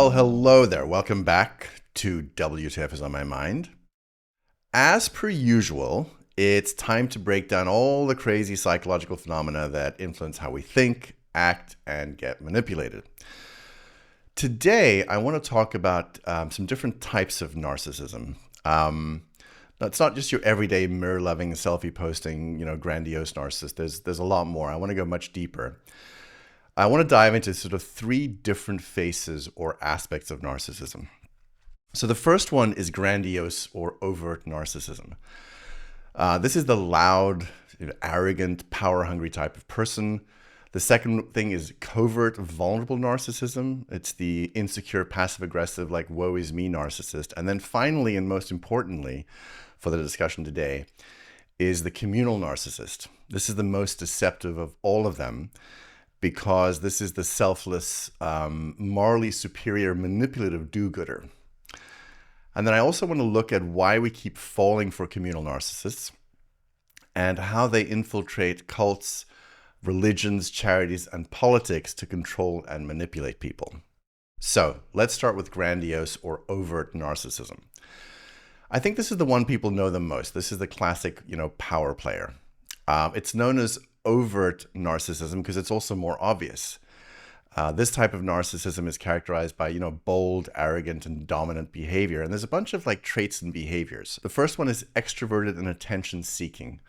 Well, hello there. Welcome back to WTF is on my mind. As per usual, it's time to break down all the crazy psychological phenomena that influence how we think, act, and get manipulated. Today, I want to talk about some different types of narcissism. Now, it's not just your everyday mirror-loving, selfie-posting, grandiose narcissist. There's a lot more. I want to go much deeper. I want to dive into sort of three different faces or aspects of narcissism. So the first one is grandiose or overt narcissism. This is the loud, arrogant, power-hungry type of person. The second thing is covert, vulnerable narcissism. It's the insecure, passive-aggressive, like woe is me narcissist. And then finally, and most importantly for the discussion today, is the communal narcissist. This is the most deceptive of all of them, because this is the selfless, morally superior, manipulative do-gooder. And then I also want to look at why we keep falling for communal narcissists and how they infiltrate cults, religions, charities, and politics to control and manipulate people. So let's start with grandiose or overt narcissism. I think this is the one people know the most. This is the classic, power player. It's known as overt narcissism because it's also more obvious. This type of narcissism is characterized by, bold, arrogant, and dominant behavior. And there's a bunch of traits and behaviors. The first one is extroverted and attention-seeking.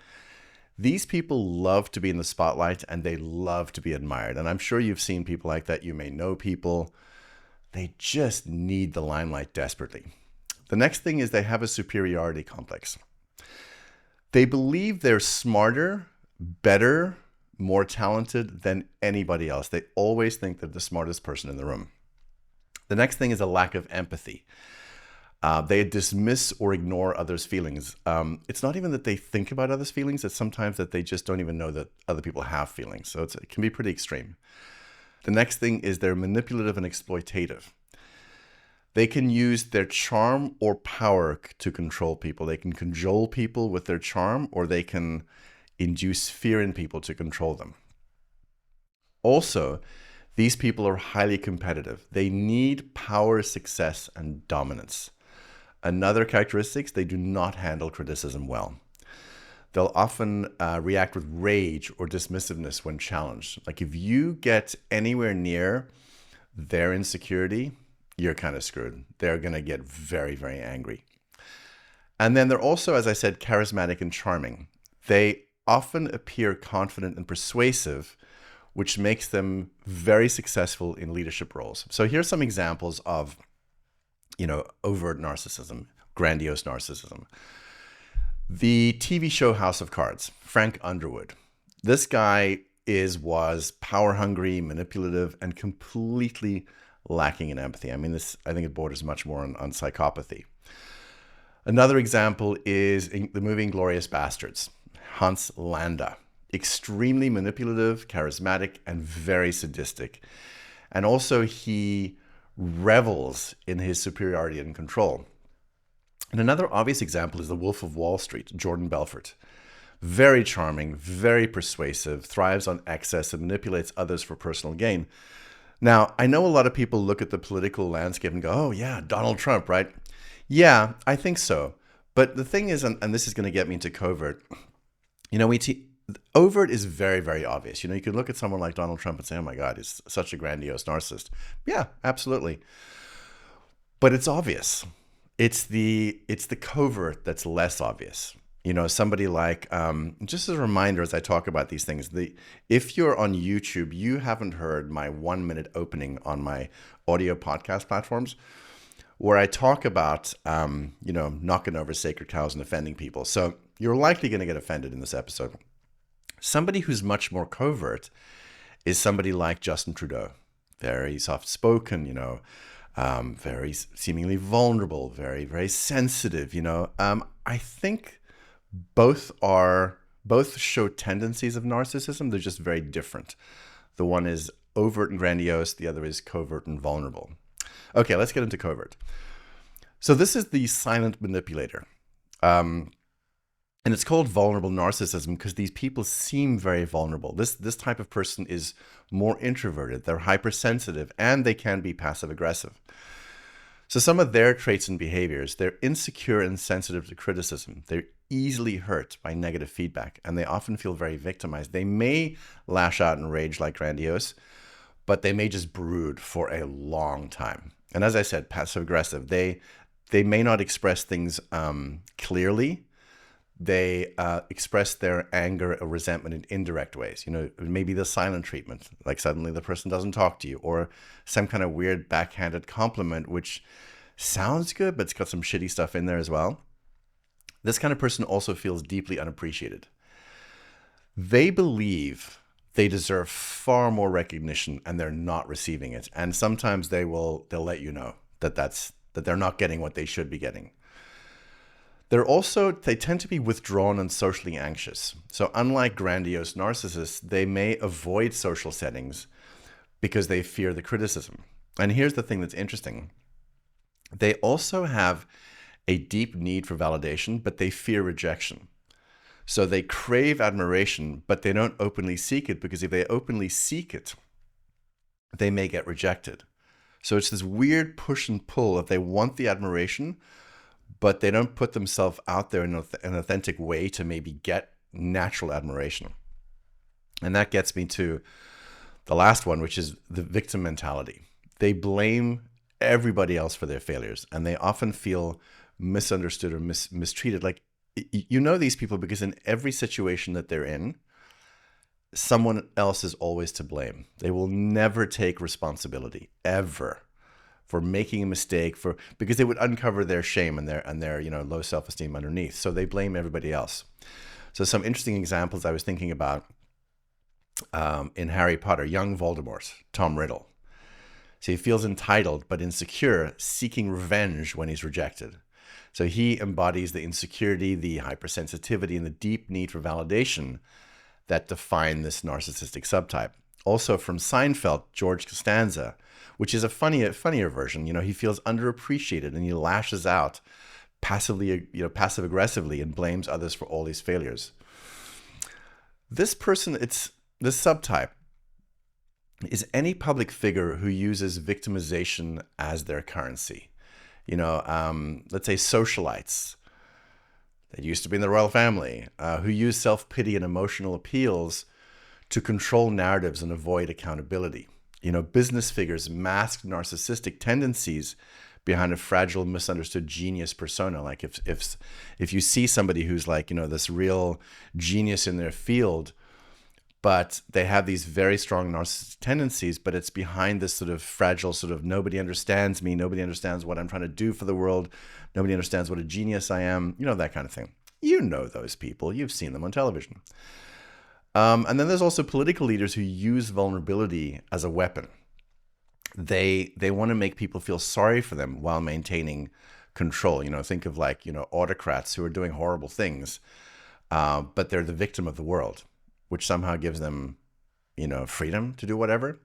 These people love to be in the spotlight and they love to be admired. And I'm sure you've seen people like that. You may know people. They just need the limelight desperately. The next thing is they have a superiority complex. They believe they're smarter, better, more talented than anybody else. They always think they're the smartest person in the room. The next thing is a lack of empathy. They dismiss or ignore others' feelings. It's not even that they think about others' feelings. It's sometimes that they just don't even know that other people have feelings. So it can be pretty extreme. The next thing is they're manipulative and exploitative. They can use their charm or power to control people. They can cajole people with their charm, or they can induce fear in people to control them. Also, these people are highly competitive. They need power, success, and dominance. Another characteristic, they do not handle criticism well. They'll often react with rage or dismissiveness when challenged. Like if you get anywhere near their insecurity, you're kind of screwed. They're going to get very, very angry. And then they're also, as I said, charismatic and charming. They often appear confident and persuasive, which makes them very successful in leadership roles. So here's some examples of, overt narcissism, grandiose narcissism. The TV show House of Cards, Frank Underwood. This guy was power hungry, manipulative, and completely lacking in empathy. I think it borders much more on psychopathy. Another example is in the movie Inglourious Basterds. Hans Landa, extremely manipulative, charismatic, and very sadistic. And also he revels in his superiority and control. And another obvious example is the Wolf of Wall Street, Jordan Belfort. Very charming, very persuasive, thrives on excess, and manipulates others for personal gain. Now, I know a lot of people look at the political landscape and go, oh yeah, Donald Trump, right? Yeah, I think so. But the thing is, and this is going to get me into covert, overt is very, very obvious. You can look at someone like Donald Trump and say, oh my God, he's such a grandiose narcissist. Yeah, absolutely. But it's obvious. It's the covert that's less obvious. Somebody like, just as a reminder as I talk about these things, if you're on YouTube, you haven't heard my 1-minute opening on my audio podcast platforms where I talk about, knocking over sacred cows and offending people. So you're likely going to get offended in this episode. Somebody who's much more covert is somebody like Justin Trudeau. Very soft-spoken, very seemingly vulnerable, very, very sensitive, I think both show tendencies of narcissism. They're just very different. The one is overt and grandiose. The other is covert and vulnerable. Okay, let's get into covert. So this is the silent manipulator. And it's called vulnerable narcissism because these people seem very vulnerable. This type of person is more introverted, they're hypersensitive, and they can be passive aggressive. So some of their traits and behaviors, they're insecure and sensitive to criticism. They're easily hurt by negative feedback, and they often feel very victimized. They may lash out in rage like Grandiose, but they may just brood for a long time. And as I said, passive aggressive, they may not express things clearly. They express their anger or resentment in indirect ways. You know, maybe the silent treatment, like suddenly the person doesn't talk to you, or some kind of weird backhanded compliment, which sounds good, but it's got some shitty stuff in there as well. This kind of person also feels deeply unappreciated. They believe they deserve far more recognition and they're not receiving it. And sometimes they'll let you know that they're not getting what they should be getting. They tend to be withdrawn and socially anxious. So unlike grandiose narcissists, they may avoid social settings because they fear the criticism. And here's the thing that's interesting. They also have a deep need for validation, but they fear rejection. So they crave admiration, but they don't openly seek it, because if they openly seek it, they may get rejected. So it's this weird push and pull of they want the admiration, but they don't put themselves out there in an authentic way to maybe get natural admiration. And that gets me to the last one, which is the victim mentality. They blame everybody else for their failures, and they often feel misunderstood or mistreated. Like, you know these people because in every situation that they're in, someone else is always to blame. They will never take responsibility, ever, for making a mistake, because they would uncover their shame and their low self-esteem underneath. So they blame everybody else. So some interesting examples I was thinking about in Harry Potter, young Voldemort, Tom Riddle. So he feels entitled but insecure, seeking revenge when he's rejected. So he embodies the insecurity, the hypersensitivity, and the deep need for validation that define this narcissistic subtype. Also from Seinfeld, George Costanza, which is a funnier version. You know, he feels underappreciated and he lashes out passive aggressively and blames others for all these failures. This person, this subtype, is any public figure who uses victimization as their currency. You know, let's say socialites that used to be in the royal family, who use self-pity and emotional appeals to control narratives and avoid accountability. You know, business figures mask narcissistic tendencies behind a fragile, misunderstood genius persona. Like if you see somebody who's like, you know, this real genius in their field, but they have these very strong narcissistic tendencies, but it's behind this sort of fragile sort of nobody understands me, nobody understands what I'm trying to do for the world, nobody understands what a genius I am, you know, that kind of thing. You know those people, you've seen them on television. And then there's also political leaders who use vulnerability as a weapon. They want to make people feel sorry for them while maintaining control. You know, think of like, you know, autocrats who are doing horrible things, but they're the victim of the world, which somehow gives them, you know, freedom to do whatever.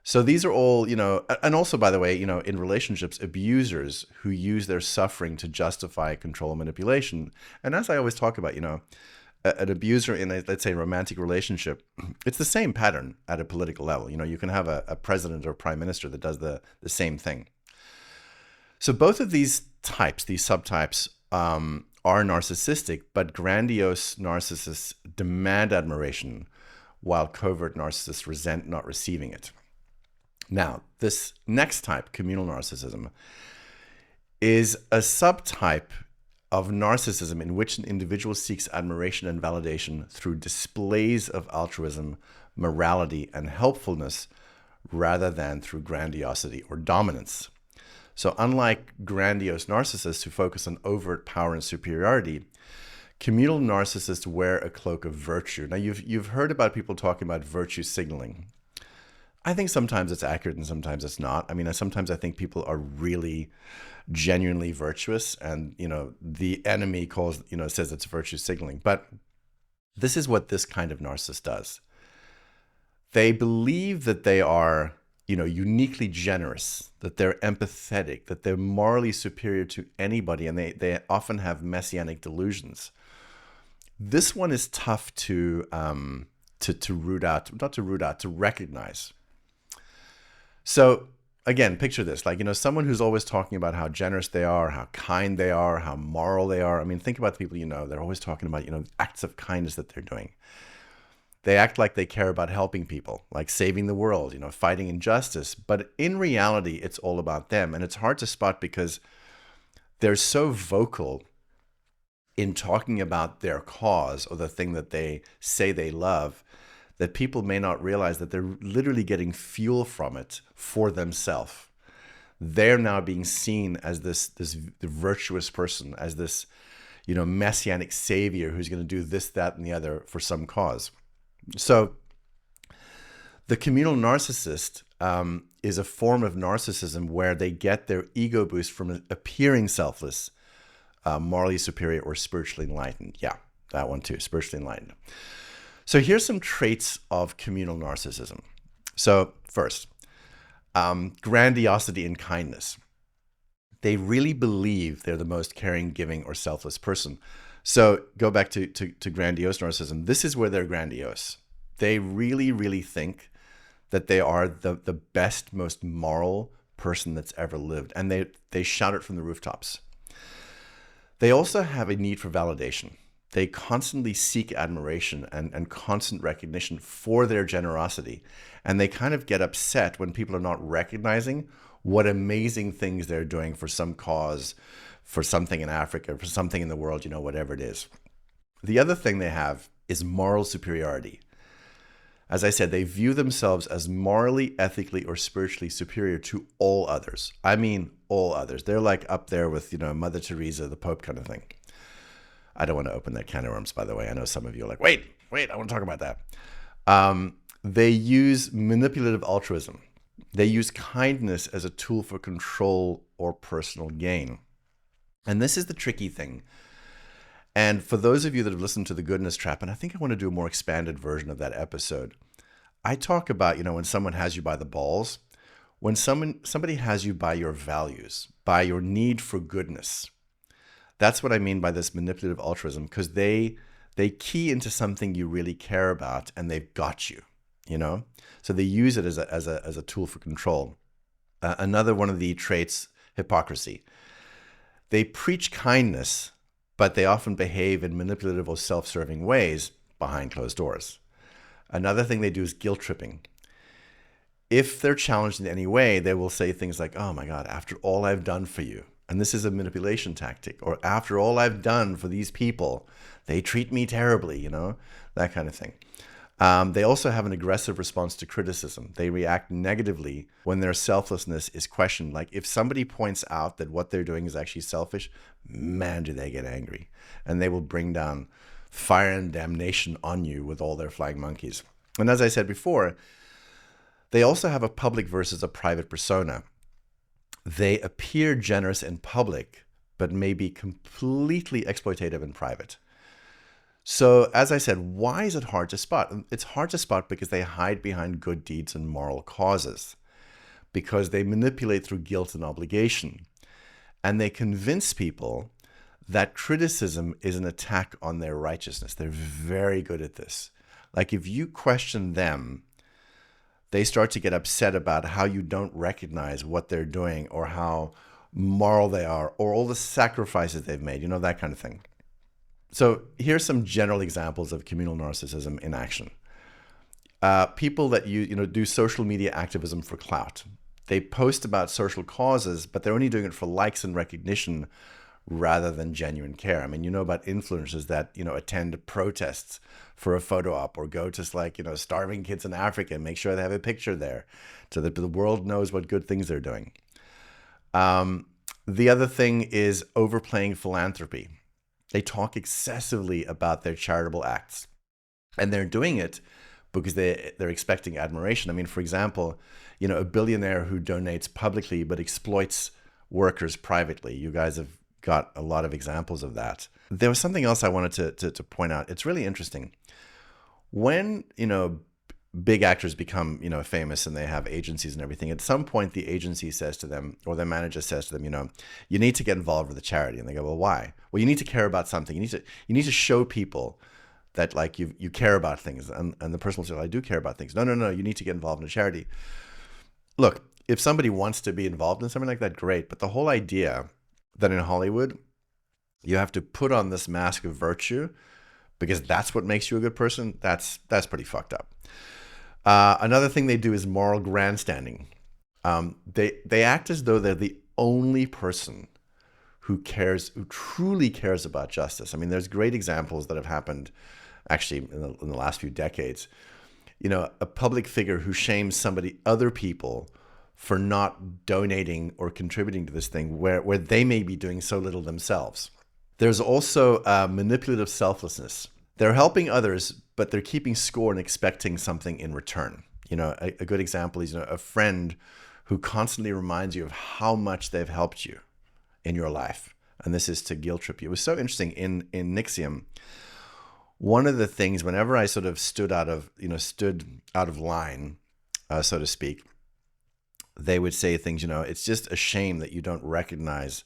So these are all, you know, and also, by the way, you know, in relationships, abusers who use their suffering to justify control and manipulation. And as I always talk about, you know, an abuser in a, let's say, romantic relationship, it's the same pattern at a political level. You know, you can have a president or prime minister that does the same thing. So both of these types, these subtypes, are narcissistic, but grandiose narcissists demand admiration, while covert narcissists resent not receiving it. Now, this next type, communal narcissism, is a subtype of narcissism in which an individual seeks admiration and validation through displays of altruism, morality, and helpfulness, rather than through grandiosity or dominance. So unlike grandiose narcissists who focus on overt power and superiority, communal narcissists wear a cloak of virtue. Now, you've heard about people talking about virtue signaling. I think sometimes it's accurate and sometimes it's not. I mean, sometimes I think people are really genuinely virtuous, and, you know, the enemy says it's virtue signaling. But this is what this kind of narcissist does. They believe that they are, you know, uniquely generous, that they're empathetic, that they're morally superior to anybody, and they often have messianic delusions. This one is tough to root out, not to root out, to recognize. So again, picture this, like, someone who's always talking about how generous they are, how kind they are, how moral they are. I mean, think about the people they're always talking about, acts of kindness that they're doing. They act like they care about helping people, like saving the world, fighting injustice. But in reality, it's all about them. And it's hard to spot because they're so vocal in talking about their cause or the thing that they say they love, that people may not realize that they're literally getting fuel from it for themselves. They're now being seen as this virtuous person, as this, messianic savior who's going to do this, that, and the other for some cause. So the communal narcissist is a form of narcissism where they get their ego boost from appearing selfless, morally superior, or spiritually enlightened. Yeah, that one too, spiritually enlightened. So here's some traits of communal narcissism. So first, grandiosity and kindness. They really believe they're the most caring, giving, or selfless person. So go back to grandiose narcissism. This is where they're grandiose. They really, really think that they are the best, most moral person that's ever lived. And they shout it from the rooftops. They also have a need for validation. They constantly seek admiration and constant recognition for their generosity. And they kind of get upset when people are not recognizing what amazing things they're doing for some cause, for something in Africa, for something in the world, whatever it is. The other thing they have is moral superiority. As I said, they view themselves as morally, ethically, or spiritually superior to all others. I mean, all others. They're like up there with, Mother Teresa, the Pope kind of thing. I don't want to open that can of worms, by the way. I know some of you are like, wait, I want to talk about that. They use manipulative altruism. They use kindness as a tool for control or personal gain. And this is the tricky thing. And for those of you that have listened to The Goodness Trap, and I think I want to do a more expanded version of that episode, I talk about, when someone has you by the balls, when somebody has you by your values, by your need for goodness. That's what I mean by this manipulative altruism, because they key into something you really care about, and they've got you, So they use it as a tool for control. Another one of the traits, hypocrisy. They preach kindness, but they often behave in manipulative or self-serving ways behind closed doors. Another thing they do is guilt tripping. If they're challenged in any way, they will say things like, oh my God, after all I've done for you. And this is a manipulation tactic. Or after all I've done for these people, they treat me terribly, that kind of thing. They also have an aggressive response to criticism. They react negatively when their selflessness is questioned. Like if somebody points out that what they're doing is actually selfish, man, do they get angry. And they will bring down fire and damnation on you with all their flying monkeys. And as I said before, they also have a public versus a private persona. They appear generous in public, but may be completely exploitative in private. So as I said, why is it hard to spot? It's hard to spot because they hide behind good deeds and moral causes, because they manipulate through guilt and obligation. And they convince people that criticism is an attack on their righteousness. They're very good at this. Like if you question them, they start to get upset about how you don't recognize what they're doing or how moral they are or all the sacrifices they've made, that kind of thing. So here's some general examples of communal narcissism in action. People that do social media activism for clout. They post about social causes, but they're only doing it for likes and recognition rather than genuine care. I mean, about influencers that, attend protests for a photo op or go to starving kids in Africa and make sure they have a picture there so that the world knows what good things they're doing. The other thing is overplaying philanthropy. They talk excessively about their charitable acts, and they're doing it because they're expecting admiration. I mean, for example, a billionaire who donates publicly but exploits workers privately. You guys have got a lot of examples of that. There was something else I wanted to point out. It's really interesting. When, big actors become, famous and they have agencies and everything. At some point, the agency says to them, or their manager says to them, you need to get involved with a charity. And they go, well, why? Well, you need to care about something. You need to show people that like you care about things. And the person will say, well, I do care about things. No, you need to get involved in a charity. Look, if somebody wants to be involved in something like that, great. But the whole idea that in Hollywood, you have to put on this mask of virtue because that's what makes you a good person, that's pretty fucked up. Another thing they do is moral grandstanding. They act as though they're the only person who truly cares about justice. I mean, there's great examples that have happened actually in the last few decades. A public figure who shames other people for not donating or contributing to this thing where they may be doing so little themselves. There's also manipulative selflessness. They're helping others, but they're keeping score and expecting something in return. A good example is a friend who constantly reminds you of how much they've helped you in your life. And this is to guilt trip you. It was so interesting in Nixium. One of the things, whenever I sort of stood out of line, so to speak, they would say things, it's just a shame that you don't recognize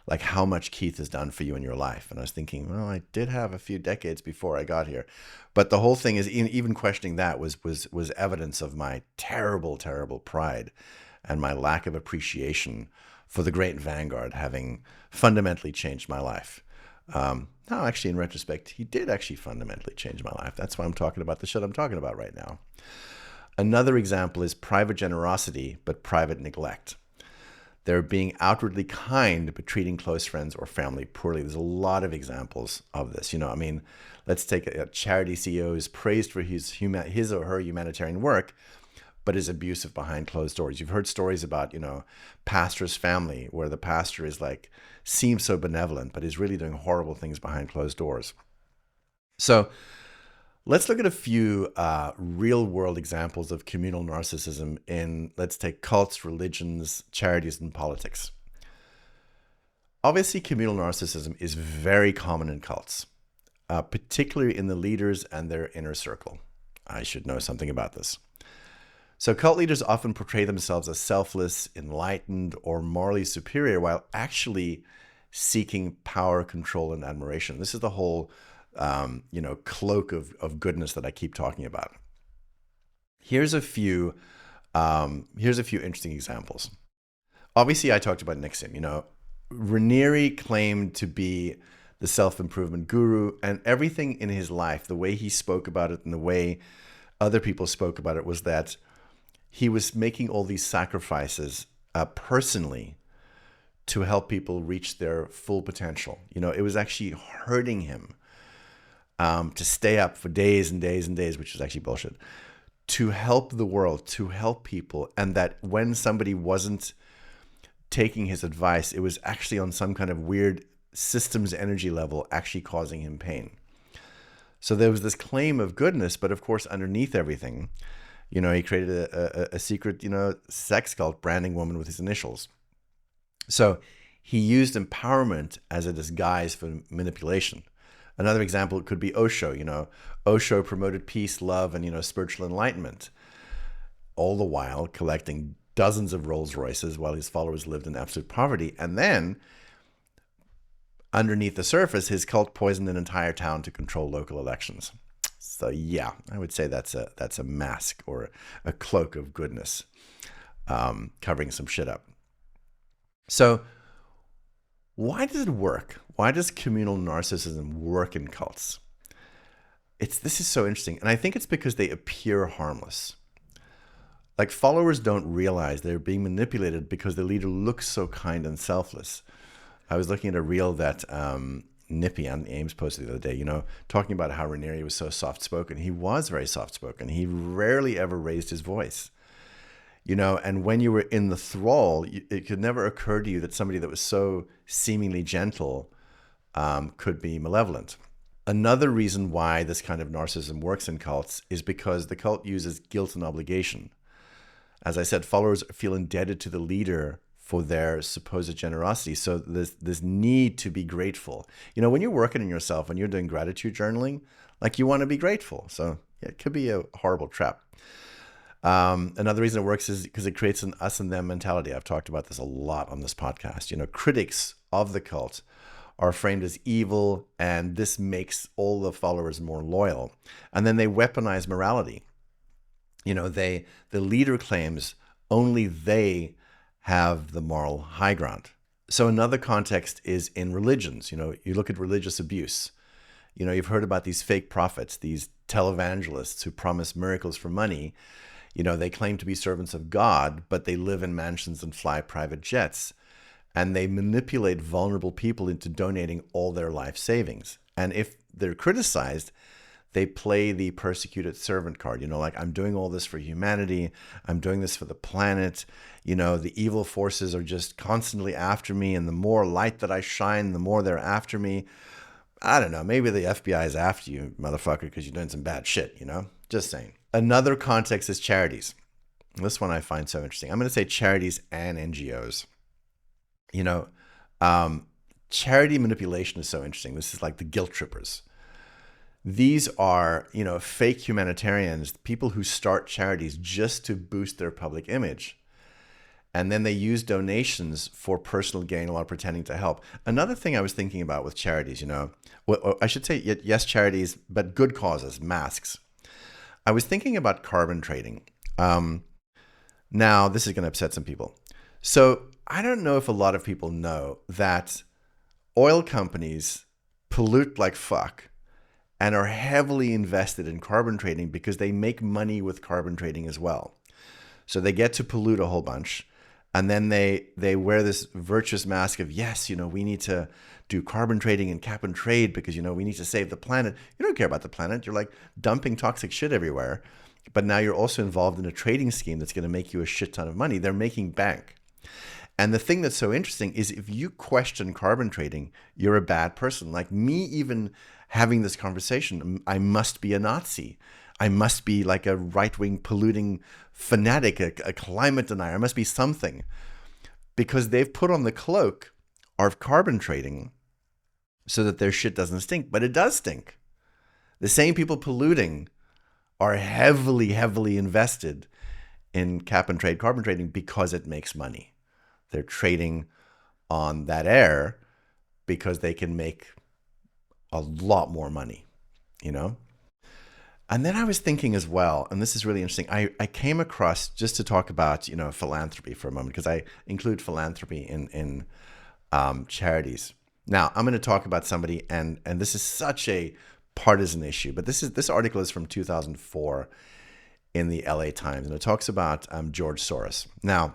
like how much Keith has done for you in your life. And I was thinking, well, I did have a few decades before I got here. But the whole thing is, even questioning that was evidence of my terrible, terrible pride and my lack of appreciation for the great Vanguard having fundamentally changed my life. Now, actually, in retrospect, he did actually fundamentally change my life. That's why I'm talking about the shit I'm talking about right now. Another example is private generosity, but private neglect. They're being outwardly kind, but treating close friends or family poorly. There's a lot of examples of this. Let's take a charity CEO who's praised for his or her humanitarian work, but is abusive behind closed doors. You've heard stories about, pastor's family where the pastor is seems so benevolent, but is really doing horrible things behind closed doors. So let's look at a few real world examples of communal narcissism let's take cults, religions, charities, and politics. Obviously, communal narcissism is very common in cults, particularly in the leaders and their inner circle. I should know something about this. So cult leaders often portray themselves as selfless, enlightened, or morally superior while actually seeking power, control, and admiration. This is the whole cloak of goodness that I keep talking about. Here's a few interesting examples. Obviously, I talked about Nixium. Raniere claimed to be the self-improvement guru, and everything in his life, the way he spoke about it and the way other people spoke about it, was that he was making all these sacrifices personally to help people reach their full potential. It was actually hurting him to stay up for days and days and days, which is actually bullshit, to help the world, to help people. And that when somebody wasn't taking his advice, it was actually on some kind of weird systems energy level actually causing him pain. So there was this claim of goodness, but of course, underneath everything, he created a secret, sex cult, branding woman with his initials. So he used empowerment as a disguise for manipulation. Another example could be Osho. Osho promoted peace, love, and, spiritual enlightenment, all the while collecting dozens of Rolls Royces while his followers lived in absolute poverty. And then, underneath the surface, his cult poisoned an entire town to control local elections. So yeah, I would say that's a mask or a cloak of goodness, covering some shit up. So why does it work? Why does communal narcissism work in cults? This is so interesting. And I think it's because they appear harmless. Like, followers don't realize they're being manipulated because the leader looks so kind and selfless. I was looking at a reel that Nippy on Ames posted the other day, talking about how Raniere was so soft-spoken. He was very soft-spoken. He rarely ever raised his voice. And when you were in the thrall, it could never occur to you that somebody that was so seemingly gentle could be malevolent. Another reason why this kind of narcissism works in cults is because the cult uses guilt and obligation. As I said, followers feel indebted to the leader for their supposed generosity. So there's this need to be grateful. When you're working on yourself, when you're doing gratitude journaling, you want to be grateful. So it could be a horrible trap. Another reason it works is because it creates an us and them mentality. I've talked about this a lot on this podcast. Critics of the cult are framed as evil, and this makes all the followers more loyal. And then they weaponize morality. The leader claims only they have the moral high ground. So another context is in religions. You look at religious abuse. You've heard about these fake prophets, these televangelists who promise miracles for money. They claim to be servants of God, but they live in mansions and fly private jets. And they manipulate vulnerable people into donating all their life savings. And if they're criticized, they play the persecuted servant card. Like, I'm doing all this for humanity. I'm doing this for the planet. The evil forces are just constantly after me. And the more light that I shine, the more they're after me. I don't know. Maybe the FBI is after you, motherfucker, because you're doing some bad shit, Just saying. Another context is charities. This one I find so interesting. I'm going to say charities and NGOs. Charity manipulation is so interesting. This is like the guilt trippers. These are, fake humanitarians, people who start charities just to boost their public image. And then they use donations for personal gain while pretending to help. Another thing I was thinking about with charities, I should say, yes, charities, but good causes, masks. I was thinking about carbon trading. Now, this is going to upset some people. So I don't know if a lot of people know that oil companies pollute like fuck and are heavily invested in carbon trading because they make money with carbon trading as well. So they get to pollute a whole bunch. And then they wear this virtuous mask of, yes, we need to do carbon trading and cap and trade because, we need to save the planet. You don't care about the planet. You're like dumping toxic shit everywhere. But now you're also involved in a trading scheme that's going to make you a shit ton of money. They're making bank. And the thing that's so interesting is if you question carbon trading, you're a bad person. Like me even having this conversation, I must be a Nazi. I must be like a right-wing polluting fanatic, a climate denier. I must be something. Because they've put on the cloak of carbon trading so that their shit doesn't stink. But it does stink. The same people polluting are heavily, heavily invested in cap and trade carbon trading because it makes money. They're trading on that air because they can make a lot more money, And then I was thinking as well, and this is really interesting, I came across, just to talk about, philanthropy for a moment, because I include philanthropy in charities. Now, I'm going to talk about somebody, and this is such a partisan issue, but this article is from 2004 in the LA Times, and it talks about George Soros. Now,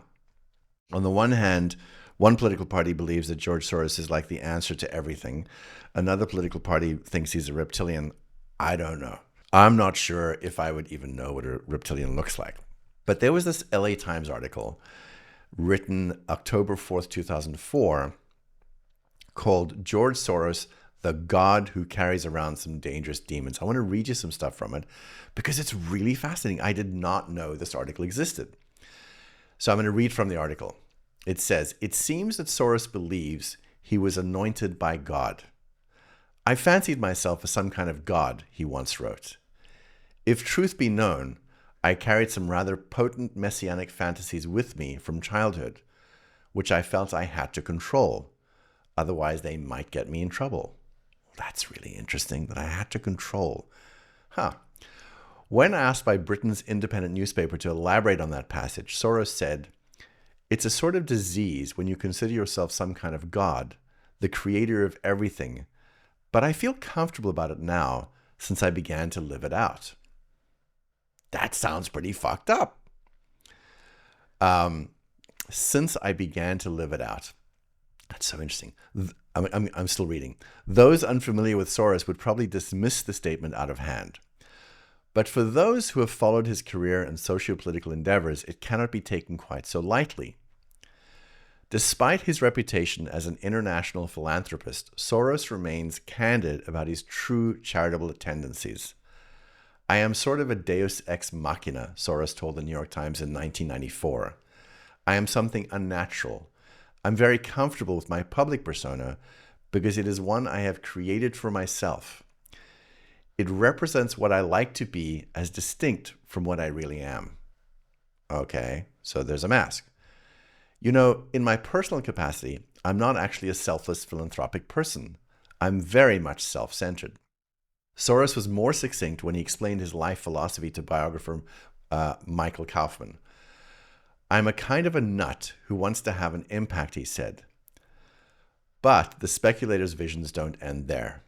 on the one hand, one political party believes that George Soros is like the answer to everything. Another political party thinks he's a reptilian. I don't know. I'm not sure if I would even know what a reptilian looks like. But there was this LA Times article written October 4th, 2004, called George Soros, the God Who Carries Around Some Dangerous Demons. I want to read you some stuff from it because it's really fascinating. I did not know this article existed. So I'm going to read from the article. It says, "It seems that Soros believes he was anointed by God. I fancied myself as some kind of god," he once wrote. "If truth be known, I carried some rather potent messianic fantasies with me from childhood, which I felt I had to control. Otherwise, they might get me in trouble." That's really interesting that I had to control. When asked by Britain's independent newspaper to elaborate on that passage, Soros said, "It's a sort of disease when you consider yourself some kind of god, the creator of everything. But I feel comfortable about it now since I began to live it out." That sounds pretty fucked up. Since I began to live it out. That's so interesting. I'm still reading. Those unfamiliar with Soros would probably dismiss the statement out of hand. But for those who have followed his career and socio-political endeavors, it cannot be taken quite so lightly. Despite his reputation as an international philanthropist, Soros remains candid about his true charitable tendencies. "I am sort of a deus ex machina," Soros told the New York Times in 1994. "I am something unnatural. I'm very comfortable with my public persona because it is one I have created for myself. It represents what I like to be as distinct from what I really am. Okay, so there's a mask. In my personal capacity, I'm not actually a selfless philanthropic person. I'm very much self-centered. Soros was more succinct when he explained his life philosophy to biographer Michael Kaufman. I'm a kind of a nut who wants to have an impact, he said. But the speculator's visions don't end there.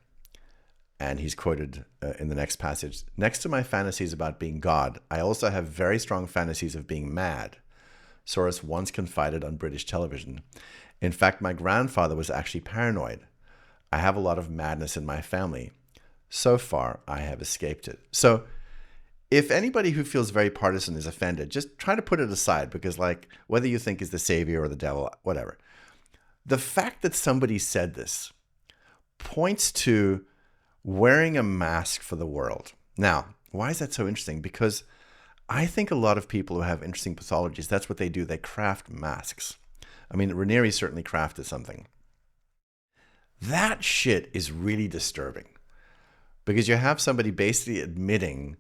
And he's quoted in the next passage, next to my fantasies about being God, I also have very strong fantasies of being mad. Soros once confided on British television. In fact, my grandfather was actually paranoid. I have a lot of madness in my family. So far, I have escaped it. So if anybody who feels very partisan is offended, just try to put it aside because, whether you think is the savior or the devil, whatever. The fact that somebody said this points to wearing a mask for the world. Now, why is that so interesting? Because I think a lot of people who have interesting pathologies, that's what they do. They craft masks. I mean, Raniere certainly crafted something. That shit is really disturbing because you have somebody basically admitting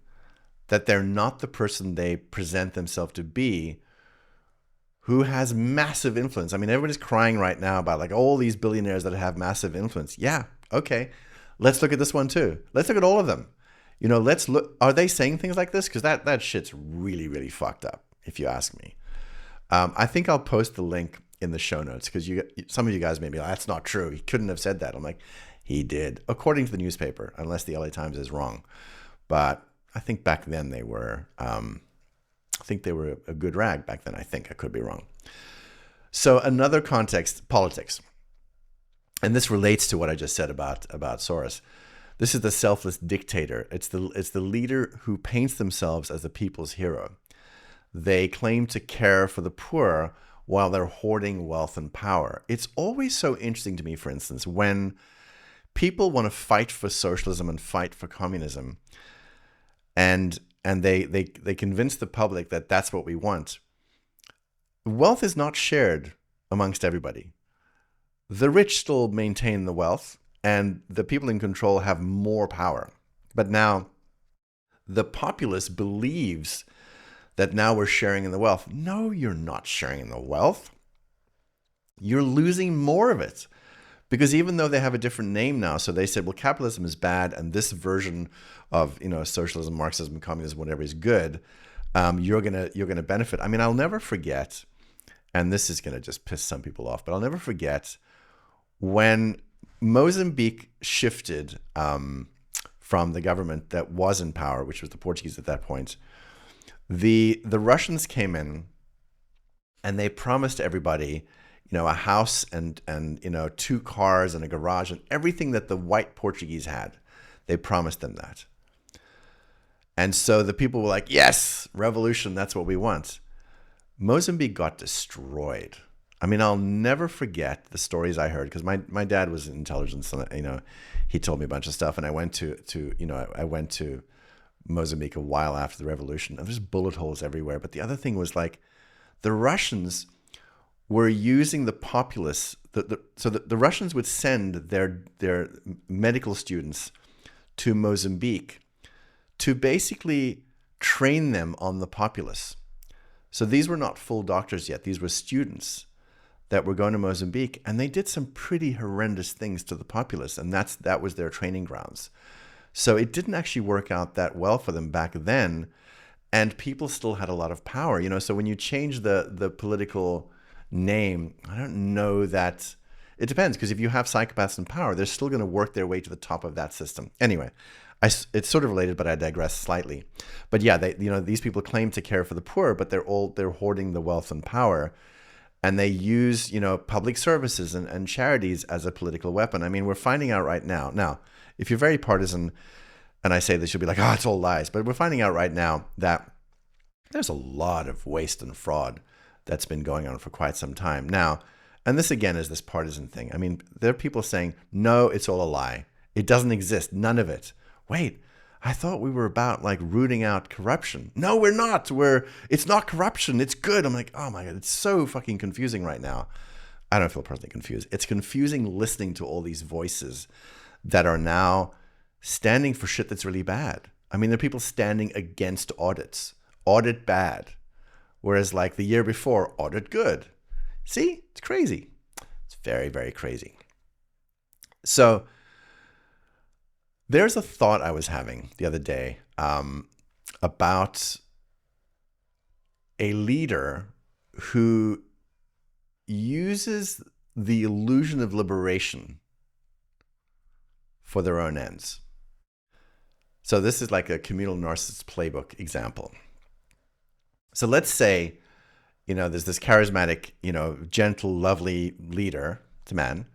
that they're not the person they present themselves to be, who has massive influence. I mean, everybody's crying right now about all these billionaires that have massive influence. Yeah, okay. Let's look at this one too. Let's look at all of them. Let's look. Are they saying things like this? Because that shit's really, really fucked up, if you ask me. I think I'll post the link in the show notes because some of you guys may be like, that's not true. He couldn't have said that. I'm like, he did, according to the newspaper, unless the LA Times is wrong. But I think back then they were, a good rag back then. I think I could be wrong. So another context, politics. And this relates to what I just said about Soros. This is the selfless dictator. It's the leader who paints themselves as the people's hero. They claim to care for the poor while they're hoarding wealth and power. It's always so interesting to me, for instance, when people want to fight for socialism and fight for communism, and they convince the public that that's what we want. Wealth is not shared amongst everybody. The rich still maintain the wealth, and the people in control have more power. But now the populace believes that now we're sharing in the wealth. No, you're not sharing in the wealth. You're losing more of it. Because even though they have a different name now, so they said, well, capitalism is bad, and this version of socialism, Marxism, communism, whatever is good, you're gonna benefit. I mean, I'll never forget, and this is gonna just piss some people off, but I'll never forget when Mozambique shifted from the government that was in power, which was the Portuguese at that point. The Russians came in and they promised everybody, a house and 2 cars and a garage and everything that the white Portuguese had. They promised them that. And so the people were like, yes, revolution, that's what we want. Mozambique got destroyed. I mean, I'll never forget the stories I heard because my dad was in intelligence and, he told me a bunch of stuff. And I went I went to Mozambique a while after the revolution. And there's bullet holes everywhere. But the other thing was the Russians were using the populace. So the Russians would send their medical students to Mozambique to basically train them on the populace. So these were not full doctors yet. These were students that were going to Mozambique, and they did some pretty horrendous things to the populace, and that was their training grounds. So it didn't actually work out that well for them back then, and people still had a lot of power. So when you change the political name, I don't know that it depends, because if you have psychopaths in power, they're still going to work their way to the top of that system. Anyway, it's sort of related, but I digress slightly. But yeah, these people claim to care for the poor, but they're hoarding the wealth and power. And they use, public services and charities as a political weapon. I mean, we're finding out right now. Now, if you're very partisan, and I say this, you'll be like, it's all lies. But we're finding out right now that there's a lot of waste and fraud that's been going on for quite some time now. And this, again, is this partisan thing. I mean, there are people saying, no, it's all a lie. It doesn't exist. None of it. Wait, I thought we were about rooting out corruption. No, we're not. It's not corruption. It's good. I'm like, oh my God, it's so fucking confusing right now. I don't feel personally confused. It's confusing listening to all these voices that are now standing for shit that's really bad. I mean, there are people standing against audits. Audit bad. Whereas like the year before, audit good. See? It's crazy. It's very, very crazy. So there's a thought I was having the other day about a leader who uses the illusion of liberation for their own ends. So this is like a communal narcissist playbook example. So let's say, there's this charismatic, gentle, lovely leader, it's a man,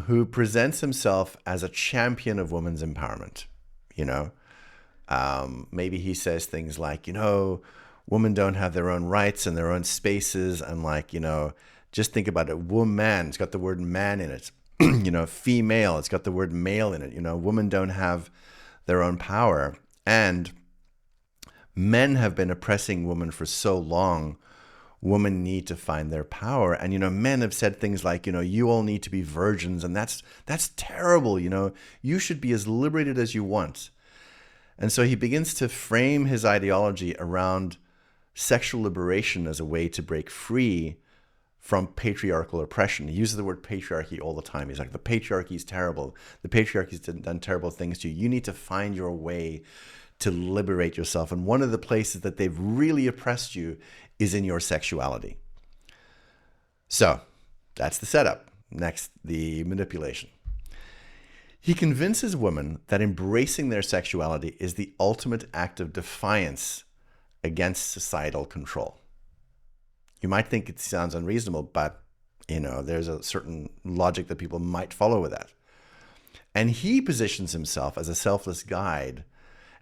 who presents himself as a champion of women's empowerment. Maybe he says things like, women don't have their own rights and their own spaces. And like, just think about it. Woman, it's got the word man in it. Female, it's got the word male in it. Women don't have their own power. And men have been oppressing women for so long. Women need to find their power. And, men have said things like, you all need to be virgins. And that's terrible. You should be as liberated as you want. And so he begins to frame his ideology around sexual liberation as a way to break free from patriarchal oppression. He uses the word patriarchy all the time. He's like, the patriarchy is terrible. The patriarchy's done terrible things to you. You need to find your way to liberate yourself. And one of the places that they've really oppressed you is in your sexuality. So that's the setup. Next, the manipulation. He convinces women that embracing their sexuality is the ultimate act of defiance against societal control. You might think it sounds unreasonable, but there's a certain logic that people might follow with that. And he positions himself as a selfless guide.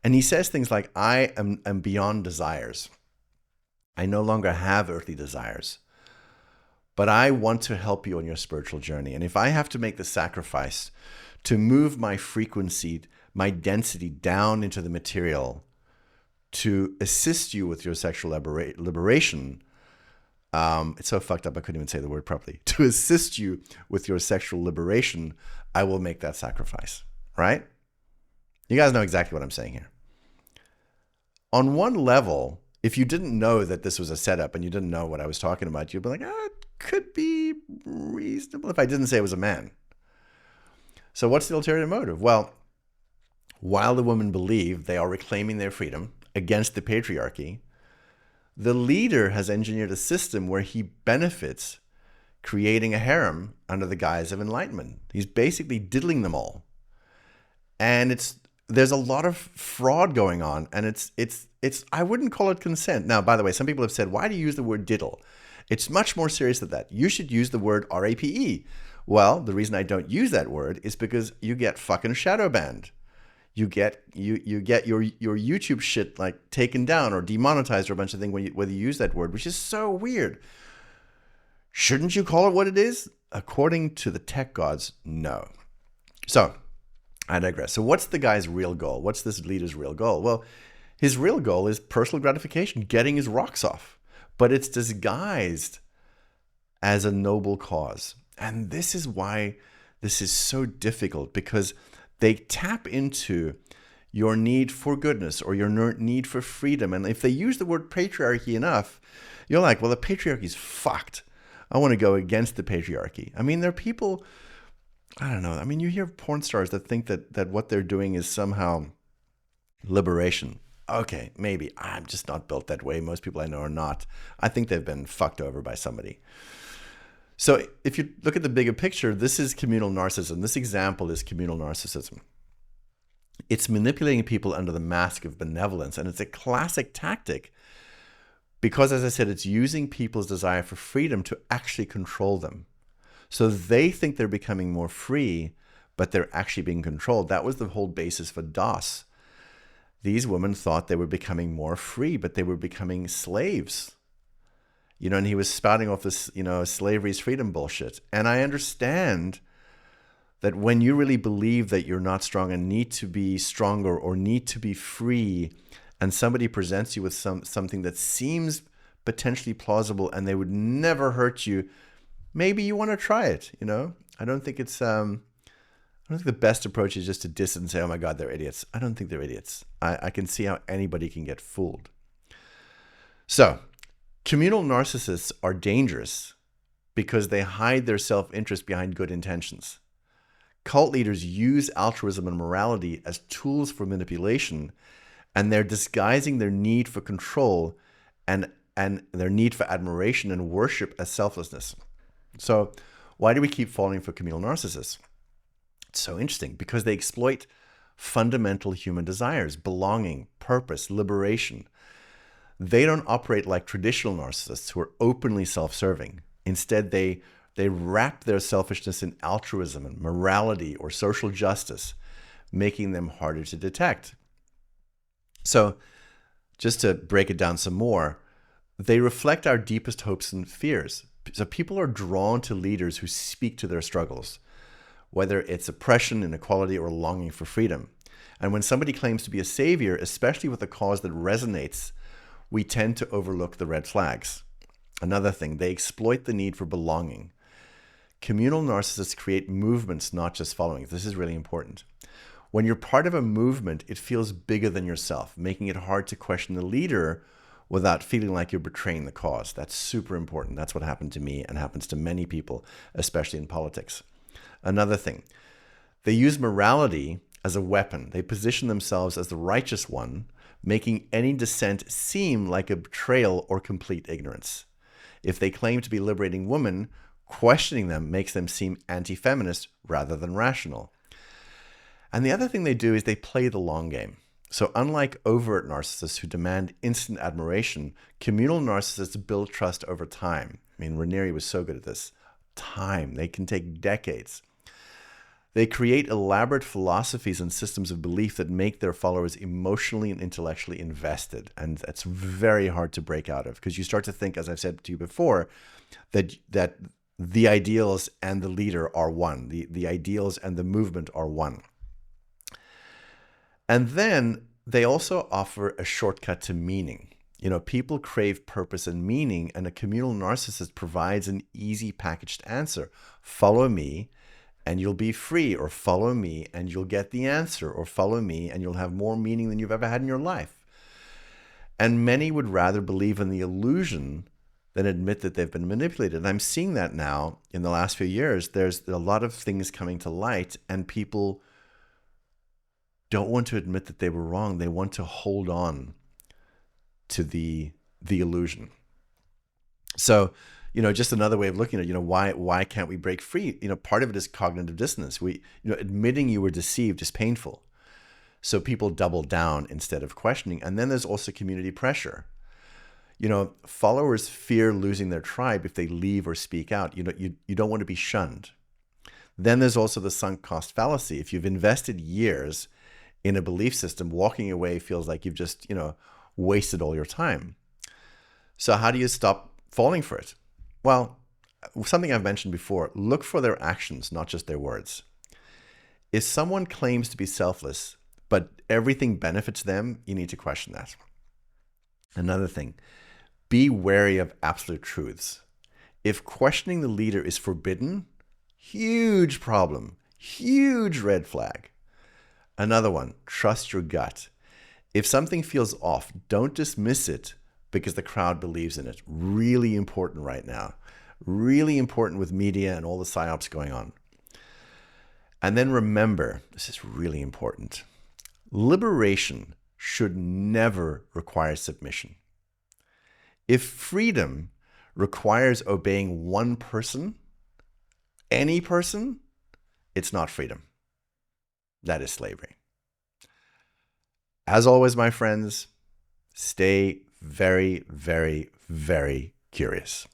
And he says things like, I am beyond desires. I no longer have earthly desires, but I want to help you on your spiritual journey. And if I have to make the sacrifice to move my frequency, my density down into the material to assist you with your sexual liberation, it's so fucked up I couldn't even say the word properly. To assist you with your sexual liberation, I will make that sacrifice, right? You guys know exactly what I'm saying here. On one level, if you didn't know that this was a setup and you didn't know what I was talking about, you'd be like, it could be reasonable if I didn't say it was a man. So what's the ulterior motive? Well, while the women believe they are reclaiming their freedom against the patriarchy, the leader has engineered a system where he benefits creating a harem under the guise of enlightenment. He's basically diddling them all. And there's a lot of fraud going on, and it's I wouldn't call it consent. Now, by the way, some people have said, why do you use the word diddle? It's much more serious than that. You should use the word RAPE. Well, the reason I don't use that word is because you get fucking shadow banned. You get your YouTube shit like taken down or demonetized or a bunch of things whether you use that word, which is so weird. Shouldn't you call it what it is? According to the tech gods, no. So I digress. So what's the guy's real goal? What's this leader's real goal? Well, his real goal is personal gratification, getting his rocks off. But it's disguised as a noble cause. And this is why this is so difficult, because they tap into your need for goodness or your need for freedom. And if they use the word patriarchy enough, you're like, well, the patriarchy's fucked. I want to go against the patriarchy. I mean, there are people, I don't know. I mean, you hear porn stars that think that what they're doing is somehow liberation. Okay, maybe. I'm just not built that way. Most people I know are not. I think they've been fucked over by somebody. So if you look at the bigger picture, this is communal narcissism. This example is communal narcissism. It's manipulating people under the mask of benevolence. And it's a classic tactic because, as I said, it's using people's desire for freedom to actually control them. So they think they're becoming more free, but they're actually being controlled. That was the whole basis for DOS. These women thought they were becoming more free, but they were becoming slaves. And he was spouting off this, slavery is freedom bullshit. And I understand that when you really believe that you're not strong and need to be stronger or need to be free, and somebody presents you with something that seems potentially plausible and they would never hurt you, maybe you want to try it. I don't think it's don't think the best approach is just to dissent and say, oh my God, they're idiots. I don't think they're idiots. I can see how anybody can get fooled. So, communal narcissists are dangerous because they hide their self-interest behind good intentions. Cult leaders use altruism and morality as tools for manipulation, and they're disguising their need for control and their need for admiration and worship as selflessness. So why do we keep falling for communal narcissists? It's so interesting because they exploit fundamental human desires, belonging, purpose, liberation. They don't operate like traditional narcissists who are openly self-serving. Instead, they wrap their selfishness in altruism and morality or social justice, making them harder to detect. So just to break it down some more, they reflect our deepest hopes and fears. So people are drawn to leaders who speak to their struggles, whether it's oppression, inequality, or longing for freedom. And when somebody claims to be a savior, especially with a cause that resonates, we tend to overlook the red flags. Another thing, they exploit the need for belonging. Communal narcissists create movements, not just followings. This is really important. When you're part of a movement, it feels bigger than yourself, making it hard to question the leader without feeling like you're betraying the cause. That's super important. That's what happened to me and happens to many people, especially in politics. Another thing, they use morality as a weapon. They position themselves as the righteous one, making any dissent seem like a betrayal or complete ignorance. If they claim to be liberating women, questioning them makes them seem anti-feminist rather than rational. And the other thing they do is they play the long game. So unlike overt narcissists who demand instant admiration, communal narcissists build trust over time. I mean, Raniere was so good at this. Time. They can take decades. They create elaborate philosophies and systems of belief that make their followers emotionally and intellectually invested. And that's very hard to break out of because you start to think, as I've said to you before, that the ideals and the leader are one. The ideals and the movement are one. And then they also offer a shortcut to meaning. You know, people crave purpose and meaning, and a communal narcissist provides an easy packaged answer. Follow me and you'll be free, or follow me and you'll get the answer, or follow me and you'll have more meaning than you've ever had in your life. And many would rather believe in the illusion than admit that they've been manipulated. And I'm seeing that now in the last few years. There's a lot of things coming to light and people don't want to admit that they were wrong. They want to hold on to the illusion. So, you know, just another way of looking at it, you know, why can't we break free? You know, part of it is cognitive dissonance. Admitting you were deceived is painful. So people double down instead of questioning. And then there's also community pressure. You know, followers fear losing their tribe if they leave or speak out. You know, you don't want to be shunned. Then there's also the sunk cost fallacy. If you've invested years in a belief system, walking away feels like you've just, you know, wasted all your time. So how do you stop falling for it? Well, something I've mentioned before, look for their actions, not just their words. If someone claims to be selfless, but everything benefits them, you need to question that. Another thing, be wary of absolute truths. If questioning the leader is forbidden, huge problem, huge red flag. Another one, trust your gut. If something feels off, don't dismiss it because the crowd believes in it. Really important right now. Really important with media and all the psyops going on. And then remember, this is really important. Liberation should never require submission. If freedom requires obeying one person, any person, it's not freedom. That is slavery. As always, my friends, stay very, very, very curious.